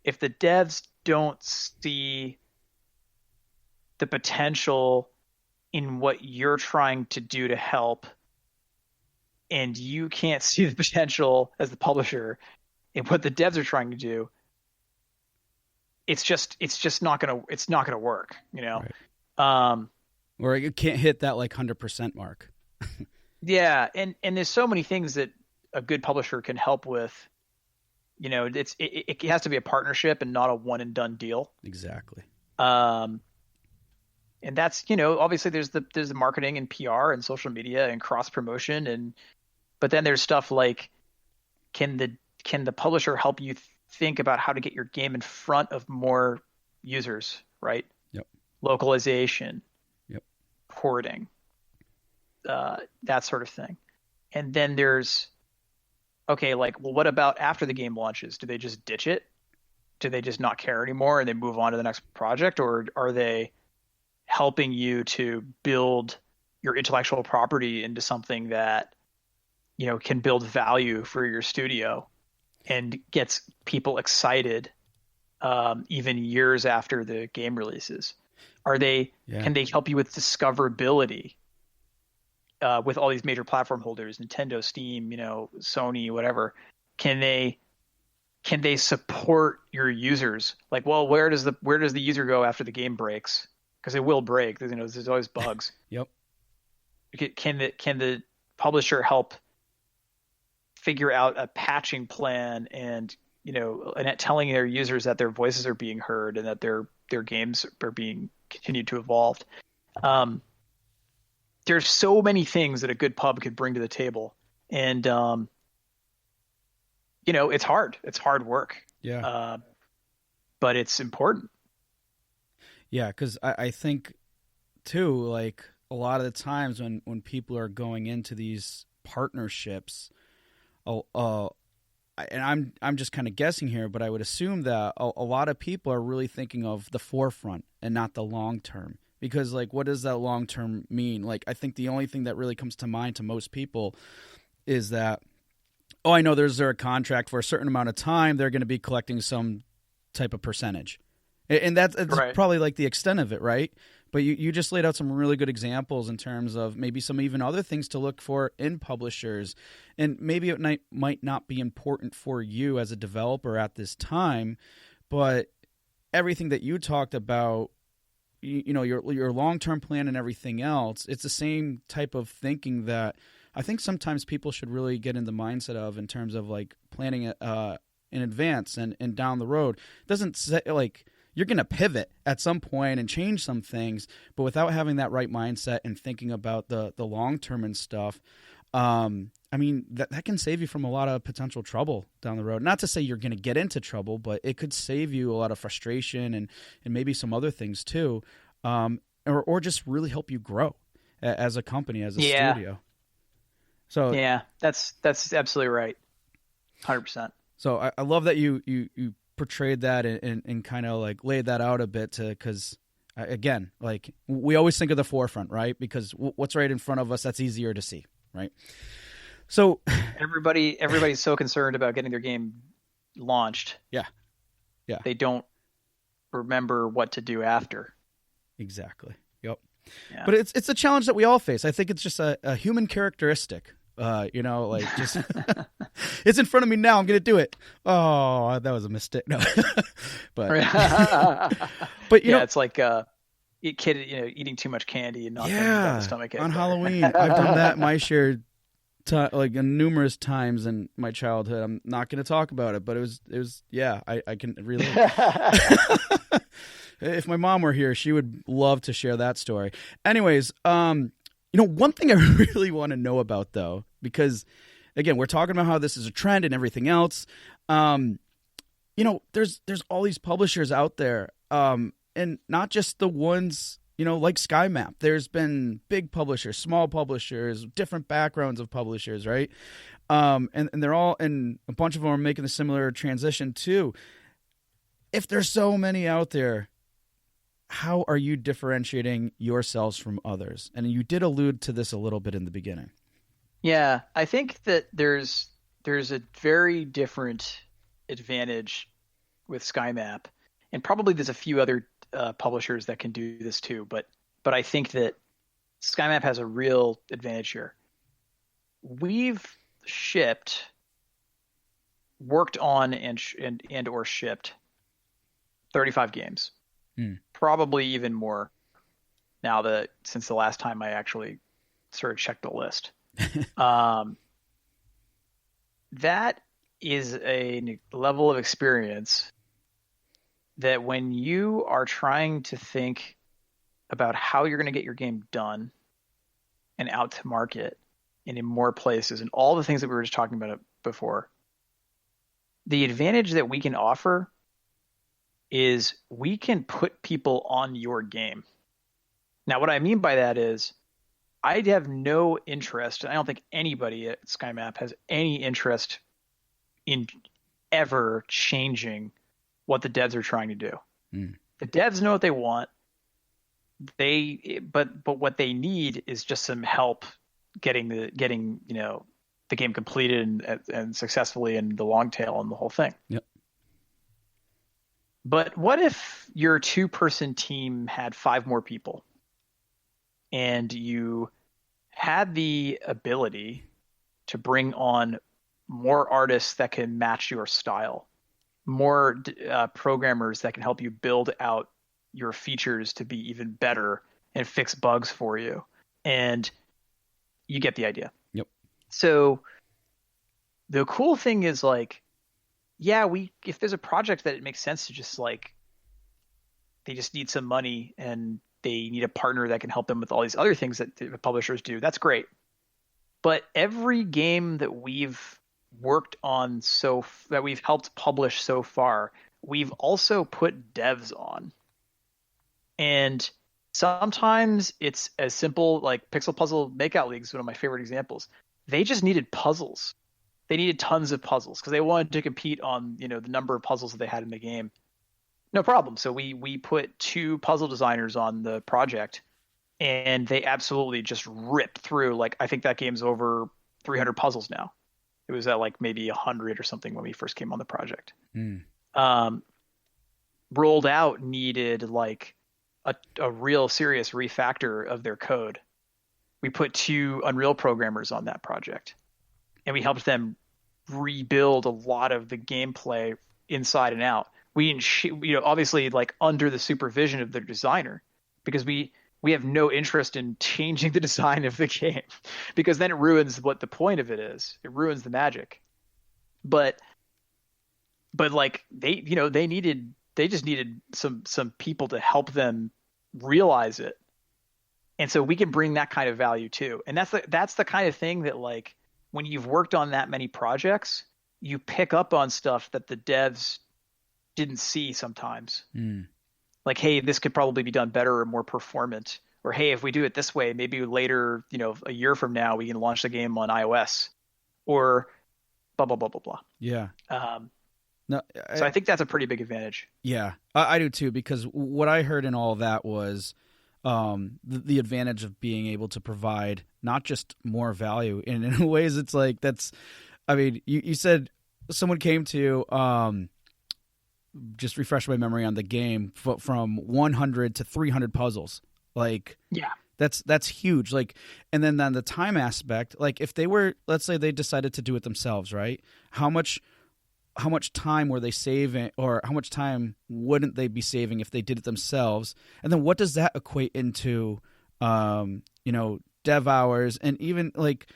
if the devs don't see the potential in what you're trying to do to help, and you can't see the potential as the publisher in what the devs are trying to do, it's just not gonna work, you know. Right. Um, Or you can't hit that like 100% mark. yeah, and there's so many things that a good publisher can help with. You know, it has to be a partnership and not a one and done deal. Exactly. Um, and that's, you know, obviously there's the marketing and PR and social media and cross promotion, and but then there's stuff like can the can the publisher help you think about how to get your game in front of more users, right? Yep. Localization, Yep. porting, that sort of thing. And then there's okay, like, well, what about after the game launches? Do they just ditch it? Do they just not care anymore and they move on to the next project, or are they helping you to build your intellectual property into something that, you know, can build value for your studio and gets people excited, even years after the game releases? Are they Yeah. Can they help you with discoverability, with all these major platform holders, Nintendo, Steam, you know, Sony, whatever? Can they support your users? Like, well, where does the user go after the game breaks? Because it will break. You know, there's always bugs. Yep. Can the publisher help figure out a patching plan, and, you know, and telling their users that their voices are being heard and that their games are being continued to evolve? Um, there's so many things that a good pub could bring to the table, and you know, it's hard. It's hard work, Yeah. uh, but it's important. Yeah. Because I think too, like a lot of the times when people are going into these partnerships, uh, uh, and I'm just kind of guessing here, but I would assume that a lot of people are really thinking of the forefront and not the long term. Because like, what does that long term mean? Like, I think the only thing that really comes to mind to most people is that, oh, I know there's a contract for a certain amount of time. They're going to be collecting some type of percentage. And that's Right. probably like the extent of it, right? But you just laid out some really good examples in terms of maybe some even other things to look for in publishers. And maybe it might not be important for you as a developer at this time, but everything that you talked about, you know, your long-term plan and everything else, it's the same type of thinking that I think sometimes people should really get in the mindset of in terms of like planning in advance and down the road. It doesn't say like you're going to pivot at some point and change some things, but without having that right mindset and thinking about the long term and stuff, I mean, that can save you from a lot of potential trouble down the road. Not to say you're going to get into trouble, but it could save you a lot of frustration and maybe some other things too, or just really help you grow as a company, as a Yeah. studio. So Yeah. That's absolutely right. 100%. So I love that you portrayed that and kind of like laid that out a bit to because again, like we always think of the forefront, right? Because what's right in front of us, that's easier to see, right? So Everybody's so concerned about getting their game launched, yeah, yeah, they don't remember what to do after. exactly. Yep. Yeah. But it's a challenge that we all face. I think it's just a human characteristic. You know, like just it's in front of me now. I'm gonna do it. Oh, that was a mistake. No, but but you Yeah, know, it's like kid, you know, eating too much candy and not thinking about the yeah, stomach on getting Halloween, I've done better. that my share like numerous times in my childhood. I'm not going to talk about it, but it was yeah, I can relate. If my mom were here, she would love to share that story. Anyways, you know, one thing I really want to know about though, because again, we're talking about how this is a trend and everything else. You know, there's all these publishers out there, and not just the ones, you know, like SkyMap. There's been big publishers, small publishers, different backgrounds of publishers, right? And they're all, and a bunch of them are making a similar transition too. If there's so many out there, how are you differentiating yourselves from others? And you did allude to this a little bit in the beginning. Yeah, I think that there's a very different advantage with SkyMap, and probably there's a few other publishers that can do this too, but I think that SkyMap has a real advantage here. We've shipped, worked on, and or shipped 35 games, probably even more now that since the last time I actually sort of checked the list. That is a level of experience that when you are trying to think about how you're going to get your game done and out to market and in more places and all the things that we were just talking about before, the advantage that we can offer is we can put people on your game. Now, what I mean by that is I have no interest, and I don't think anybody at SkyMap has any interest in ever changing what the devs are trying to do. The devs know what they want. But what they need is just some help getting the game completed and successfully, and the long tail and the whole thing. Yep. But what if your 2-person team had 5 more people, and you had the ability to bring on more artists that can match your style, more programmers that can help you build out your features to be even better and fix bugs for you, and you get the idea. Yep. So the cool thing is, like, yeah, if there's a project that it makes sense to just, like, they just need some money and they need a partner that can help them with all these other things that the publishers do, that's great. But every game that we've worked on that we've helped publish so far, we've also put devs on. And sometimes it's as simple, like Pixel Puzzle Makeout League is one of my favorite examples. They just needed puzzles. They needed tons of puzzles because they wanted to compete on, the number of puzzles that they had in the game. No problem. So we put 2 puzzle designers on the project, and they absolutely just ripped through. Like, I think that game's over 300 puzzles now. It was at like maybe 100 or something when we first came on the project. Rolled Out needed like a real serious refactor of their code. We put 2 Unreal programmers on that project, and we helped them rebuild a lot of the gameplay inside and out. We didn't, obviously, like, under the supervision of their designer, because we have no interest in changing the design of the game, because then it ruins what the point of it is. It ruins the magic. But like, they just needed some people to help them realize it. And so we can bring that kind of value too. And that's the kind of thing that, like, when you've worked on that many projects, you pick up on stuff that the devs didn't see sometimes. Like, hey, this could probably be done better or more performant. Or, hey, if we do it this way, maybe later, a year from now, we can launch the game on iOS, or blah, blah, blah, blah, blah. Yeah. So I think that's a pretty big advantage. Yeah, I do too, because what I heard in all of that was the advantage of being able to provide not just more value, and in ways it's like you said someone came to just refresh my memory on the game from 100 to 300 puzzles. Like, yeah, that's huge. Like, and then the time aspect, like, if they were, let's say they decided to do it themselves, right? How much time were they saving, or how much time wouldn't they be saving if they did it themselves? And then what does that equate into, dev hours? And even, like,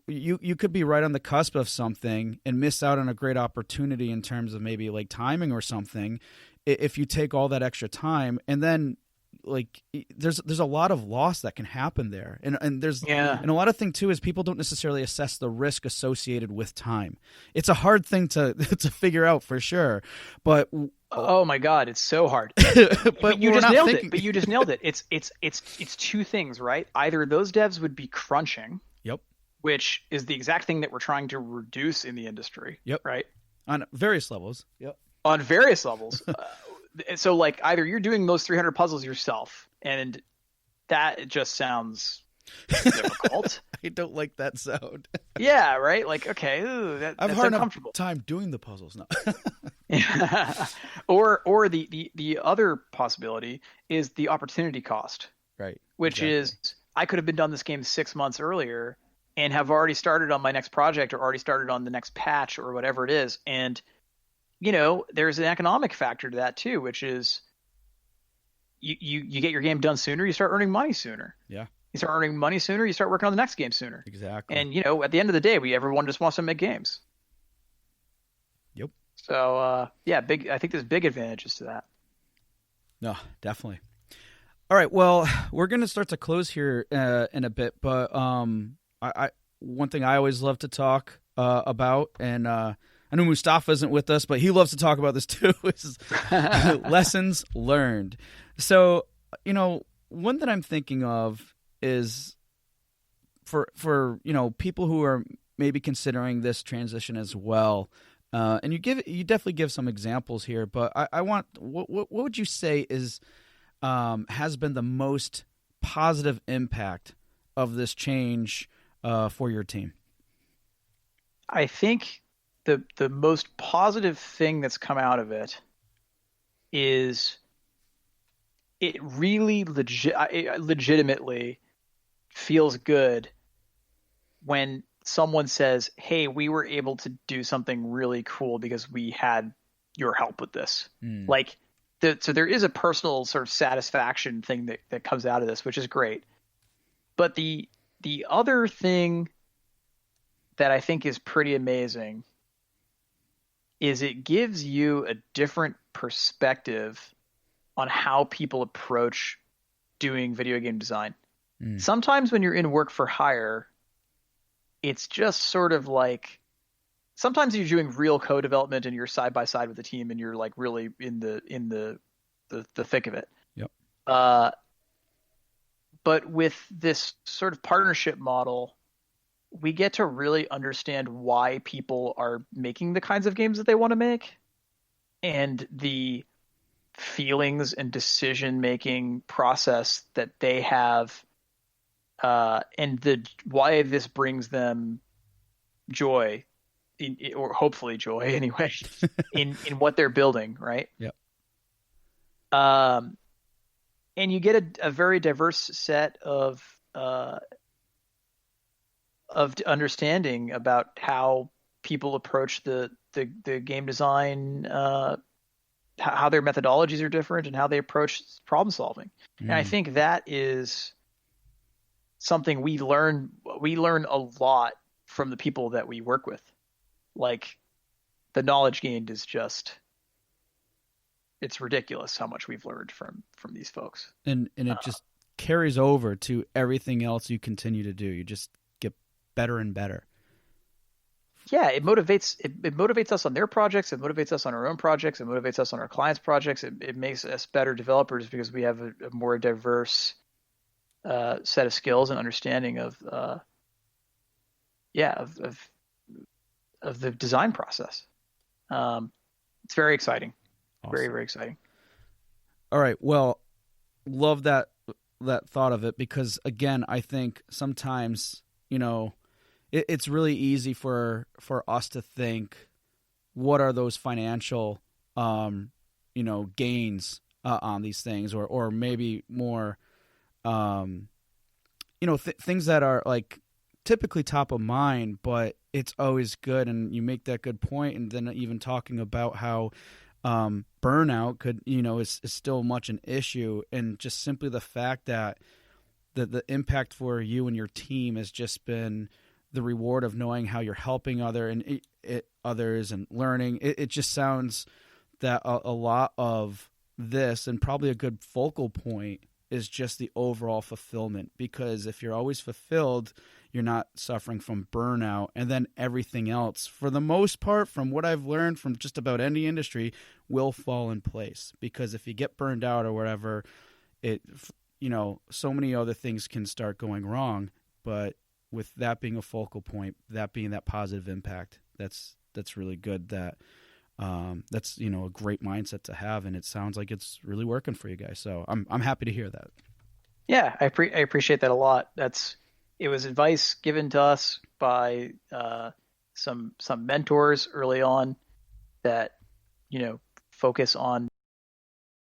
you could be right on the cusp of something and miss out on a great opportunity in terms of maybe, like, timing or something, if you take all that extra time. And then, like, there's a lot of loss that can happen there, and there's and a lot of thing too is people don't necessarily assess the risk associated with time. It's a hard thing to figure out for sure, but oh my god, it's so hard. but you just nailed it. But you just nailed it. It's 2 things, right? Either those devs would be crunching, yep, which is the exact thing that we're trying to reduce in the industry, yep, right, on various levels, yep, on various levels. So, like, either you're doing those 300 puzzles yourself, and that just sounds They have a cult. I don't like that sound. Yeah, right. Like, okay, ooh, I've that's hard enough uncomfortable. time doing the puzzles now. Or the other possibility is the opportunity cost, Right. which Exactly. is I could have been done this game 6 months earlier and have already started on my next project or already started on the next patch or whatever it is. And there's an economic factor to that too, which is you get your game done sooner, you start earning money sooner. Yeah. You start earning money sooner, you start working on the next game sooner. Exactly. And at the end of the day, everyone just wants to make games. Yep. So yeah, I think there's big advantages to that. No, definitely. All right. Well, we're going to start to close here in a bit, but I one thing I always love to talk about, and I know Mustafa isn't with us, but he loves to talk about this too, is lessons learned. So, one that I'm thinking of is for people who are maybe considering this transition as well. And you definitely give some examples here, but I want what would you say is has been the most positive impact of this change for your team? I think the most positive thing that's come out of it is it really legitimately feels good when someone says, "Hey, we were able to do something really cool because we had your help with this." Mm. Like, so there is a personal sort of satisfaction thing that comes out of this, which is great. But the other thing that I think is pretty amazing is it gives you a different perspective on how people approach doing video game design. Mm. Sometimes when you're in work for hire, it's just sort of like sometimes you're doing real code development and you're side by side with the team and you're like really in the thick of it. Yep. But with this sort of partnership model, we get to really understand why people are making the kinds of games that they want to make and the feelings and decision making process that they have, and why this brings them joy, or hopefully joy anyway, in what they're building, right? Yep. And you get a very diverse set of understanding about how people approach the game design, how their methodologies are different, and how they approach problem solving. And I think that is something we learn a lot from the people that we work with. Like, the knowledge gained is just, it's ridiculous how much we've learned from these folks. And it just carries over to everything else you continue to do. You just get better and better. Yeah, it motivates us on their projects, it motivates us on our own projects, it motivates us on our clients' projects. It makes us better developers because we have a more diverse set of skills and understanding of the design process. It's very exciting. Awesome. Very, very exciting. All right. Well, love that thought of it, because again, I think sometimes, it's really easy for us to think, what are those financial, gains on these things, or maybe more, things that are like typically top of mind, but it's always good. And you make that good point. And then even talking about how burnout could, is still much an issue. And just simply the fact that the impact for you and your team has just been the reward of knowing how you're helping others and learning. It just sounds that a lot of this, and probably a good focal point, is just the overall fulfillment. Because if you're always fulfilled, you're not suffering from burnout, and then everything else, for the most part, from what I've learned from just about any industry, will fall in place. Because if you get burned out or whatever, so many other things can start going wrong. But with that being a focal point, that being that positive impact, that's really good. That's a great mindset to have, and it sounds like it's really working for you guys. So I'm happy to hear that. Yeah, I appreciate that a lot. It was advice given to us by some mentors early on that, you know, focus on